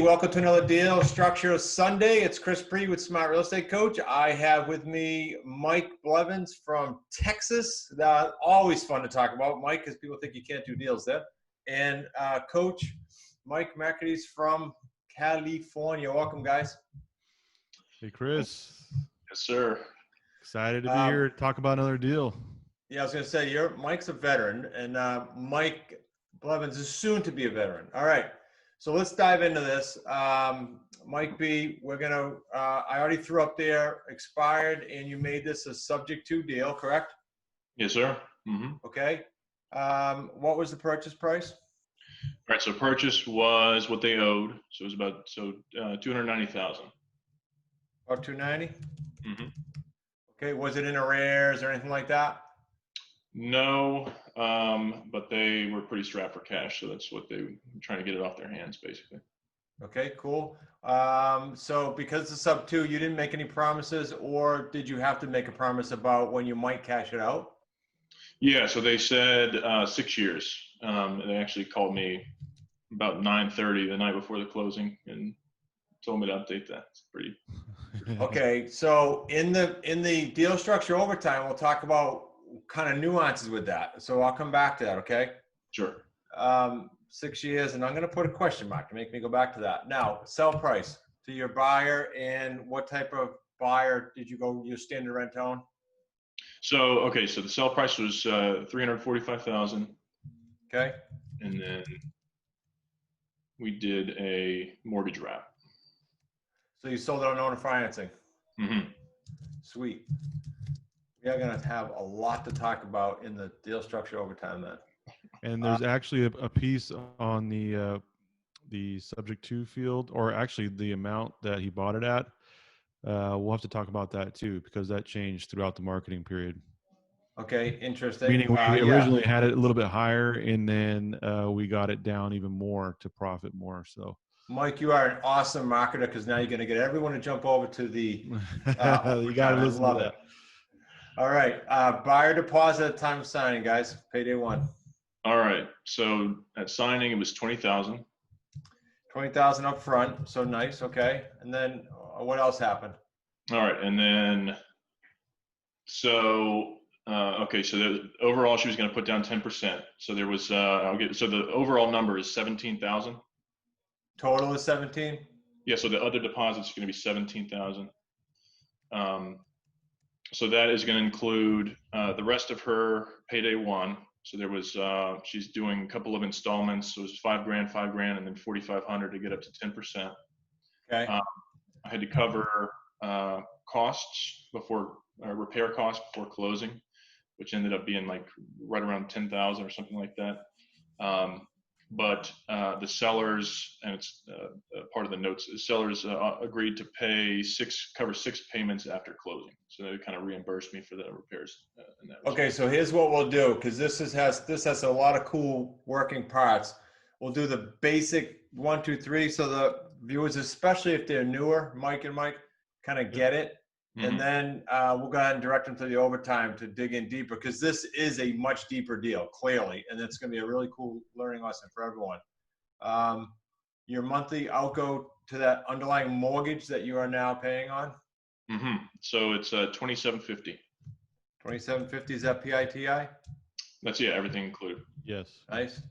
welcome to another Deal Structure Sunday. It's Chris Bree with Smart Real Estate Coach. I have with me Mike Blevins from Texas. Always fun to talk about, Mike, because people think you can't do deals there. And Coach Mike McAtee's from California. Welcome, guys. Hey, Chris. Yes, sir. Excited to be here to talk about another deal. Yeah, I was going to say, Mike's a veteran, and Mike Blevins is soon to be a veteran. All right. So let's dive into this. Mike B, we're going to, I already threw up there, expired, and you made this a subject to deal, correct? Yes, sir. Mm-hmm. Okay. What was the purchase price? All right. So purchase was what they owed. So it was about, $290,000. About $290,000? Mm-hmm. Okay. Was it in arrears or anything like that? No, but they were pretty strapped for cash. So that's what they were trying to get it off their hands, basically. Okay, cool. So because it's sub 2, you didn't make any promises, or did you have to make a promise about when you might cash it out? Yeah. So they said 6 years. They actually called me about 9:30 the night before the closing and told me to update that. It's pretty. Okay. So in the deal structure overtime, we'll talk about kind of nuances with that. So I'll come back to that. Okay. Sure. 6 years, and I'm going to put a question mark to make me go back to that. Now, sell price to your buyer, and what type of buyer did you go your standard rent on? So, okay. So the sell price was $345,000. Okay. And then we did a mortgage wrap. So you sold it on owner financing. Mm-hmm. Sweet. We are going to have a lot to talk about in the deal structure overtime then. And there's actually a piece on the subject to field, or actually the amount that he bought it at. We'll have to talk about that too, because that changed throughout the marketing period. Okay, interesting. Meaning we originally had it a little bit higher, and then we got it down even more to profit more. So, Mike, you are an awesome marketer, because now you're going to get everyone to jump over to the. You got to listen to that. All right, buyer deposit at time of signing, guys. Payday 1. All right. So at signing, it was $20,000. $20,000 up front. So nice. Okay. And then what else happened? All right. And then, okay. So overall, she was going to put down 10%. So there was, so the overall number is 17,000. Total is 17? Yeah. So the other deposit's going to be 17,000. So that is going to include the rest of her payday 1. So there was, she's doing a couple of installments. So it was $5,000, and then $4,500 to get up to 10%. Okay. I had to cover costs before repair costs before closing, which ended up being like right around 10,000 or something like that. But the sellers, and it's part of the notes, the sellers agreed to cover 6 payments after closing. So they kind of reimbursed me for the repairs. Okay, so here's what we'll do, because this has a lot of cool working parts. We'll do the basic 1, 2, 3, so the viewers, especially if they're newer, Mike, kind of get it. Mm-hmm. And then we'll go ahead and direct them to the overtime to dig in deeper, because this is a much deeper deal, clearly, and it's going to be a really cool learning lesson for everyone. Your monthly outgo to that underlying mortgage that you are now paying on? Mm-hmm. So it's $2,750. $2,750, is that PITI? That's, yeah, everything included. Yes. Nice.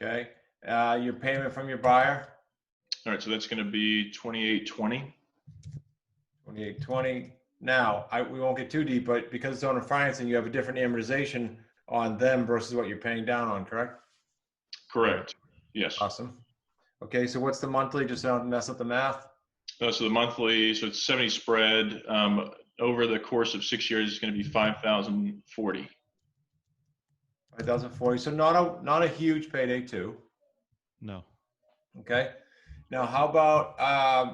Okay. Your payment from your buyer? All right, so that's going to be $2,820. $2,820. Now, we won't get too deep, but because it's owner financing, you have a different amortization on them versus what you're paying down on, correct? Correct. Yes. Awesome. Okay, so what's the monthly, just don't mess up the math? So the monthly, so it's 70 spread. Over the course of 6 years, it's going to be $5,040. $5,040. So not a huge payday too. No. Okay. Now, how about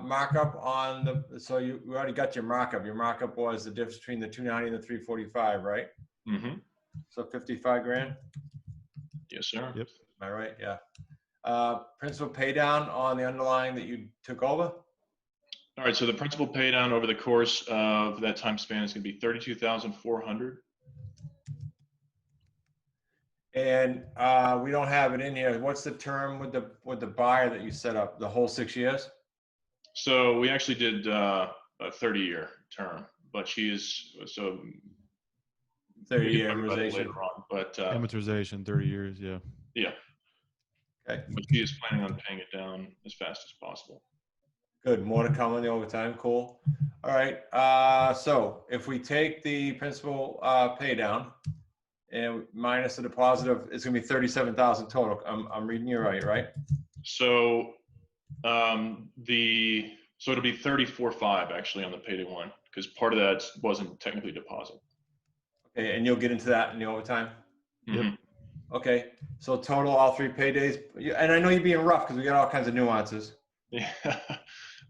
markup on the? So you already got your markup. Your markup was the difference between the 290 and the 345, right? Mm-hmm. So $55,000. Yes, sir. Yep. Am I right? Yeah. Principal pay down on the underlying that you took over? All right, so the principal pay down over the course of that time span is going to be $32,400. And we don't have it in here. What's the term with the buyer that you set up? The whole 6 years? So we actually did a 30-year term, but she is so 30-year talk about it amortization. later on. But Amortization, 30 years. Yeah. yeah, Okay, but she is planning on paying it down as fast as possible. good. More to come on the overtime. Cool. All right. So if we take the principal pay down and minus the deposit of, it's gonna be 37,000 total. I'm reading you right? So so it'll be 34.5 actually on the payday one, because part of that wasn't technically deposit. Okay, and you'll get into that in the overtime. Yep. Mhm. Okay, so total all 3 paydays, and I know you're being rough because we got all kinds of nuances. Yeah.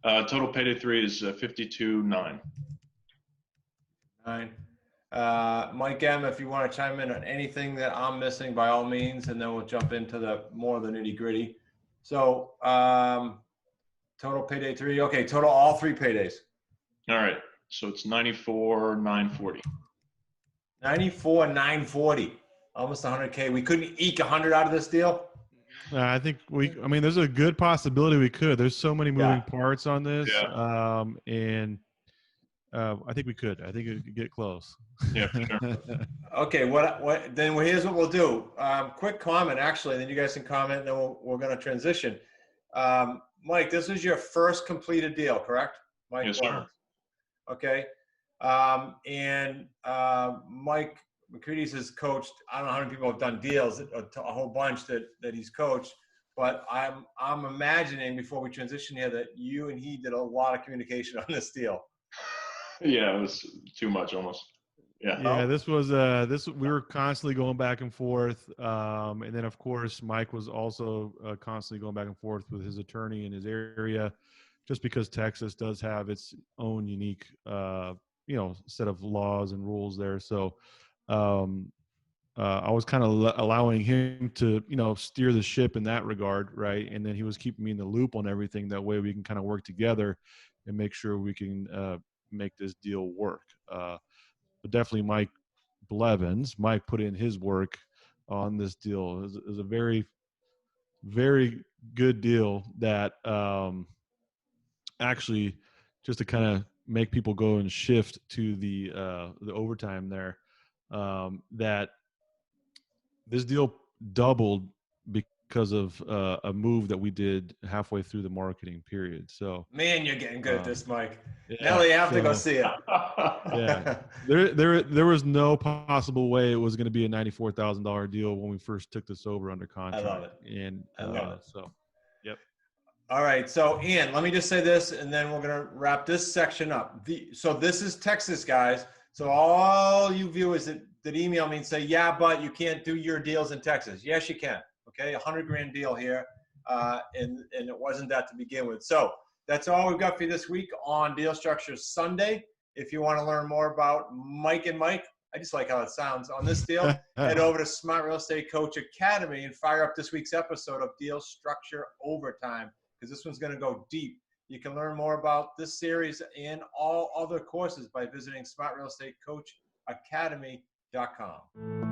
Total payday 3 is 52.9. 9. Mike M, if you want to chime in on anything that I'm missing, by all means, and then we'll jump into the more of the nitty gritty. So total payday 3. Okay, total all 3 paydays. All right. So it's 94,940. 94,940, almost 100K. We couldn't eke 100 out of this deal. I think I mean, there's a good possibility we could. There's so many moving parts on this. Yeah. And I think we could. I think it could get close. Yeah, for sure. Okay, then here's what we'll do. Quick comment, actually, then you guys can comment, and then we're going to transition. Mike, this was your first completed deal, correct? Mike, Yes, sir. Okay. Mike McCready's has coached, I don't know how many people have done deals, a whole bunch that he's coached, but I'm imagining before we transition here that you and he did a lot of communication on this deal. Yeah, it was too much almost. Yeah. Yeah, this was we were constantly going back and forth, and then of course Mike was also constantly going back and forth with his attorney in his area, just because Texas does have its own unique set of laws and rules there. So I was kind of allowing him to steer the ship in that regard, right? And then he was keeping me in the loop on everything. That way we can kind of work together and make sure we can make this deal work. But definitely Mike put in his work on this deal. It was a very, very good deal that actually, just to kind of make people go and shift to the overtime there, that this deal doubled because of a move that we did halfway through the marketing period. So, man, you're getting good at this, Mike. Yeah, Now you have to go see it. Yeah, there was no possible way it was going to be a $94,000 deal when we first took this over under contract. I love it. And I love it. So, yep. All right, so Ian, let me just say this, and then we're gonna wrap this section up. So this is Texas, guys. So all you viewers that email me and say, yeah, but you can't do your deals in Texas. Yes, you can. Okay, $100,000 deal here, and it wasn't that to begin with. So that's all we've got for you this week on Deal Structure Sunday. If you want to learn more about Mike and Mike, I just like how it sounds on this deal, head over to Smart Real Estate Coach Academy and fire up this week's episode of Deal Structure Overtime, because this one's going to go deep. You can learn more about this series and all other courses by visiting smartrealestatecoachacademy.com.